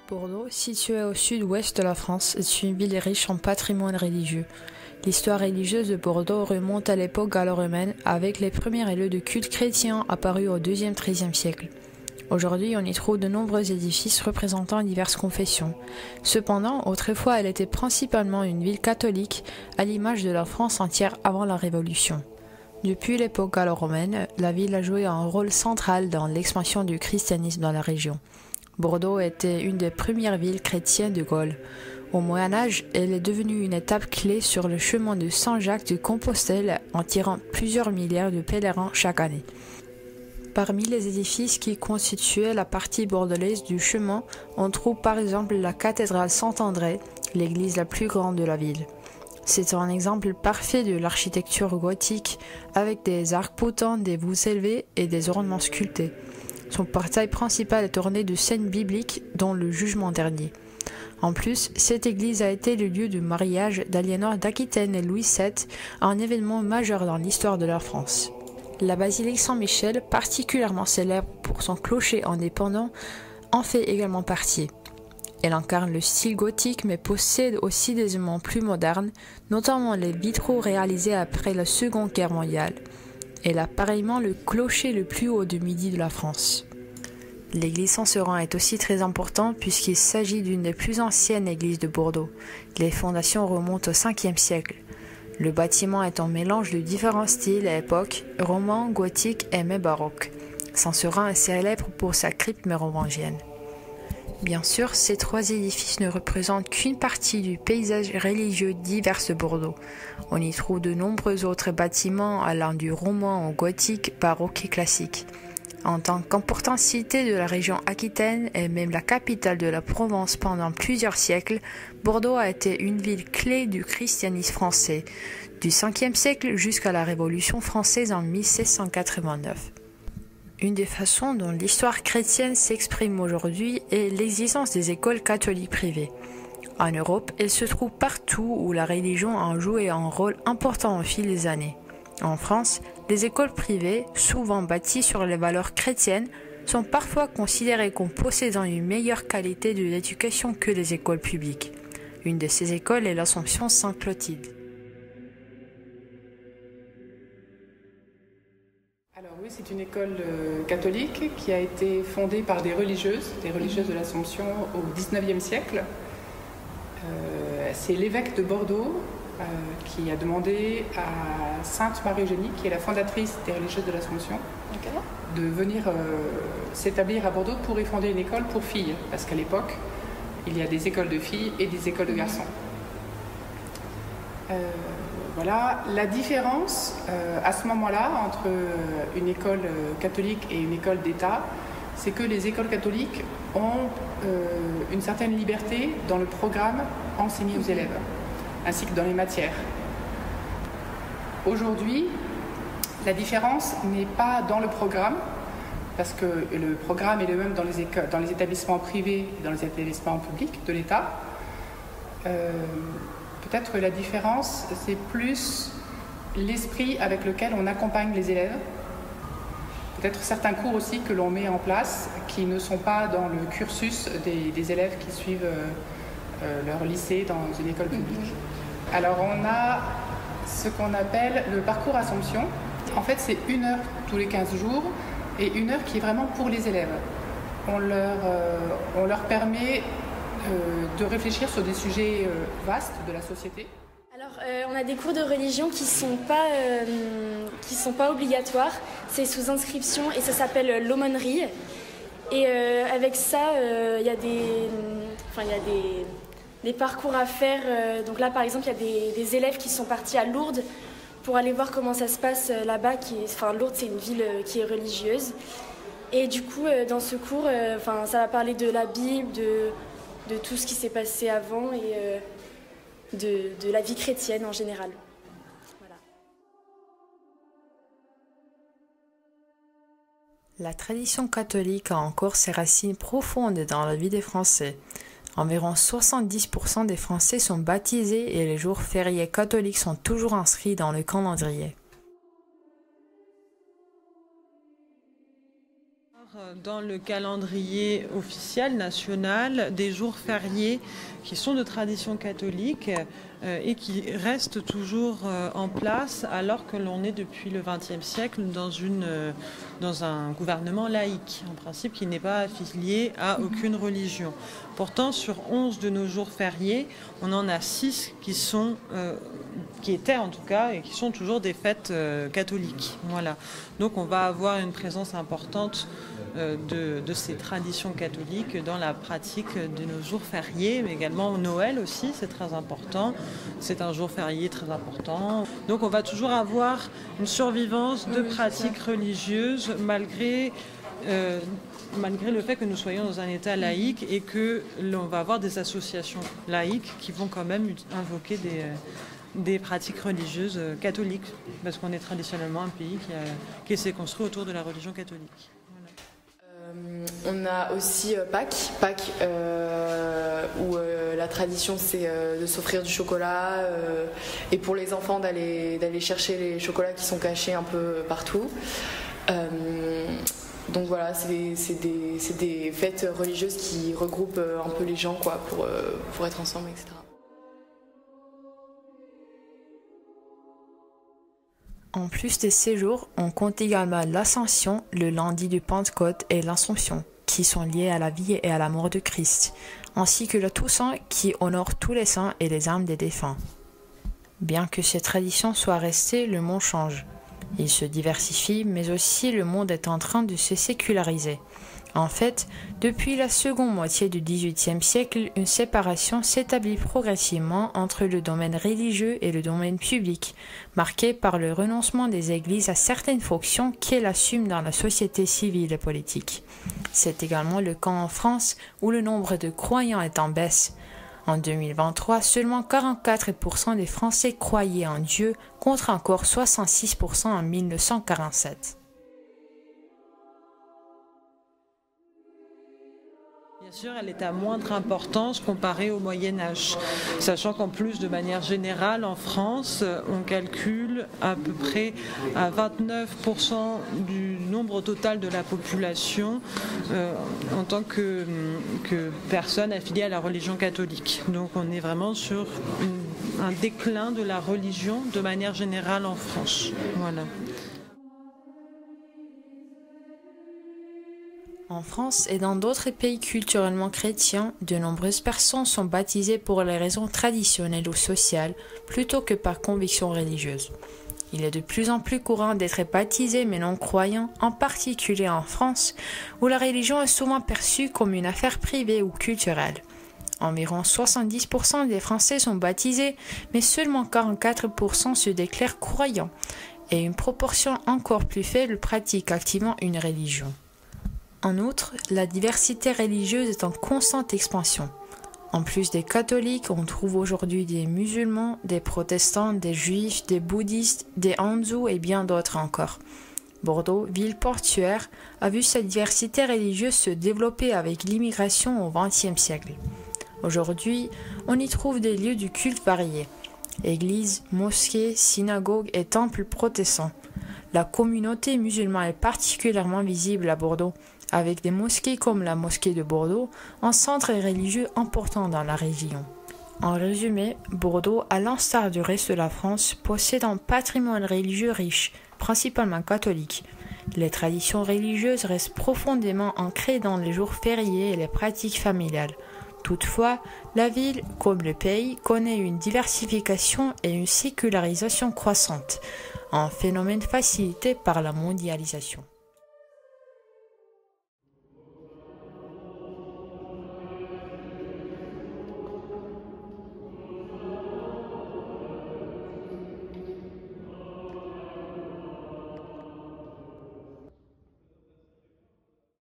Bordeaux, située au sud-ouest de la France, est une ville riche en patrimoine religieux. L'histoire religieuse de Bordeaux remonte à l'époque gallo-romaine avec les premiers lieux de culte chrétien apparus au IIe-XIIIe siècle. Aujourd'hui, on y trouve de nombreux édifices représentant diverses confessions. Cependant, autrefois, elle était principalement une ville catholique, à l'image de la France entière avant la Révolution. Depuis l'époque gallo-romaine, la ville a joué un rôle central dans l'expansion du christianisme dans la région. Bordeaux était une des premières villes chrétiennes de Gaule. Au Moyen-Âge, elle est devenue une étape clé sur le chemin de Saint-Jacques de Compostelle en tirant plusieurs milliers de pèlerins chaque année. Parmi les édifices qui constituaient la partie bordelaise du chemin, on trouve par exemple la cathédrale Saint-André, l'église la plus grande de la ville. C'est un exemple parfait de l'architecture gothique avec des arcs potents, des voûtes élevées et des ornements sculptés. Son portail principal est orné de scènes bibliques, dont le jugement dernier. En plus, cette église a été le lieu du mariage d'Aliénor d'Aquitaine et Louis VII, un événement majeur dans l'histoire de la France. La basilique Saint-Michel, particulièrement célèbre pour son clocher indépendant, en fait également partie. Elle incarne le style gothique mais possède aussi des éléments plus modernes, notamment les vitraux réalisés après la Seconde Guerre mondiale. Elle a pareillement le clocher le plus haut de midi de la France. L'église Saint-Seurin est aussi très importante puisqu'il s'agit d'une des plus anciennes églises de Bordeaux. Les fondations remontent au 5e siècle. Le bâtiment est un mélange de différents styles et époques, roman, gothique et même baroque. Saint-Seurin est célèbre pour sa crypte mérovingienne. Bien sûr, ces trois édifices ne représentent qu'une partie du paysage religieux divers de Bordeaux. On y trouve de nombreux autres bâtiments allant du roman au gothique, baroque et classique. En tant qu'importante cité de la région Aquitaine et même la capitale de la Provence pendant plusieurs siècles, Bordeaux a été une ville clé du christianisme français, du 5e siècle jusqu'à la Révolution française en 1789. Une des façons dont l'histoire chrétienne s'exprime aujourd'hui est l'existence des écoles catholiques privées. En Europe, elles se trouvent partout où la religion a joué un rôle important au fil des années. En France, les écoles privées, souvent bâties sur les valeurs chrétiennes, sont parfois considérées comme possédant une meilleure qualité de l'éducation que les écoles publiques. Une de ces écoles est l'Assomption Sainte-Clotilde. Alors oui, c'est une école catholique qui a été fondée par des religieuses de l'Assomption au XIXe siècle. C'est l'évêque de Bordeaux qui a demandé à Sainte Marie-Eugénie, qui est la fondatrice des religieuses de l'Assomption, de venir s'établir à Bordeaux pour y fonder une école pour filles, parce qu'à l'époque, il y a des écoles de filles et des écoles de garçons. Voilà, la différence à ce moment-là entre une école catholique et une école d'État, c'est que les écoles catholiques ont une certaine liberté dans le programme enseigné aux élèves, ainsi que dans les matières. Aujourd'hui, la différence n'est pas dans le programme, parce que le programme est le même dans les établissements privés et dans les établissements publics de l'État. Peut-être la différence, c'est plus l'esprit avec lequel on accompagne les élèves. Peut-être certains cours aussi que l'on met en place qui ne sont pas dans le cursus des élèves qui suivent leur lycée dans une école publique. Alors on a ce qu'on appelle le parcours Assomption. En fait, c'est 1 heure tous les 15 jours et 1 heure qui est vraiment pour les élèves. On leur permet de réfléchir sur des sujets vastes de la société. Alors, on a des cours de religion qui sont pas obligatoires. C'est sous inscription et ça s'appelle l'aumônerie. Et avec ça, il y a des parcours à faire. Donc là, par exemple, il y a des élèves qui sont partis à Lourdes pour aller voir comment ça se passe là-bas. Lourdes, c'est une ville qui est religieuse. Et du coup, dans ce cours, ça va parler de la Bible, de tout ce qui s'est passé avant et de la vie chrétienne en général. Voilà. La tradition catholique a encore ses racines profondes dans la vie des Français. Environ 70% des Français sont baptisés et les jours fériés catholiques sont toujours inscrits dans le calendrier. Dans le calendrier officiel national, des jours fériés qui sont de tradition catholique et qui restent toujours en place alors que l'on est depuis le XXe siècle dans un gouvernement laïque, en principe qui n'est pas affilié à aucune religion. Pourtant, sur 11 de nos jours fériés, on en a 6 qui étaient en tout cas et qui sont toujours des fêtes catholiques. Voilà. Donc on va avoir une présence importante de ces traditions catholiques dans la pratique de nos jours fériés, mais également Noël aussi, c'est très important. C'est un jour férié très important. Donc on va toujours avoir une survivance de pratiques religieuses malgré le fait que nous soyons dans un État laïque et que l'on va avoir des associations laïques qui vont quand même invoquer des pratiques religieuses catholiques, parce qu'on est traditionnellement un pays qui s'est construit autour de la religion catholique. On a aussi Pâques où la tradition c'est de s'offrir du chocolat et pour les enfants d'aller chercher les chocolats qui sont cachés un peu partout. Donc voilà, c'est des fêtes religieuses qui regroupent un peu les gens quoi, pour être ensemble, etc. En plus de ces jours, on compte également l'Ascension, le lundi de Pentecôte et l'Assomption, qui sont liés à la vie et à la mort de Christ, ainsi que le Toussaint qui honore tous les saints et les âmes des défunts. Bien que ces traditions soient restées, le monde change. Il se diversifie, mais aussi le monde est en train de se séculariser. En fait, depuis la seconde moitié du XVIIIe siècle, une séparation s'établit progressivement entre le domaine religieux et le domaine public, marqué par le renoncement des églises à certaines fonctions qu'elles assument dans la société civile et politique. C'est également le cas en France, où le nombre de croyants est en baisse. En 2023, seulement 44% des Français croyaient en Dieu, contre encore 66% en 1947. Bien sûr, elle est à moindre importance comparée au Moyen-Âge, sachant qu'en plus, de manière générale, en France, on calcule à peu près à 29% du nombre total de la population en tant que personnes affiliées à la religion catholique. Donc on est vraiment sur un déclin de la religion de manière générale en France. Voilà. En France et dans d'autres pays culturellement chrétiens, de nombreuses personnes sont baptisées pour les raisons traditionnelles ou sociales plutôt que par conviction religieuse. Il est de plus en plus courant d'être baptisé mais non croyant, en particulier en France, où la religion est souvent perçue comme une affaire privée ou culturelle. Environ 70% des Français sont baptisés, mais seulement 44% se déclarent croyants, et une proportion encore plus faible pratique activement une religion. En outre, la diversité religieuse est en constante expansion. En plus des catholiques, on trouve aujourd'hui des musulmans, des protestants, des juifs, des bouddhistes, des hindous et bien d'autres encore. Bordeaux, ville portuaire, a vu sa diversité religieuse se développer avec l'immigration au XXe siècle. Aujourd'hui, on y trouve des lieux du culte variés. Églises, mosquées, synagogues et temples protestants. La communauté musulmane est particulièrement visible à Bordeaux, avec des mosquées comme la mosquée de Bordeaux, un centre religieux important dans la région. En résumé, Bordeaux, à l'instar du reste de la France, possède un patrimoine religieux riche, principalement catholique. Les traditions religieuses restent profondément ancrées dans les jours fériés et les pratiques familiales. Toutefois, la ville, comme le pays, connaît une diversification et une sécularisation croissante, un phénomène facilité par la mondialisation.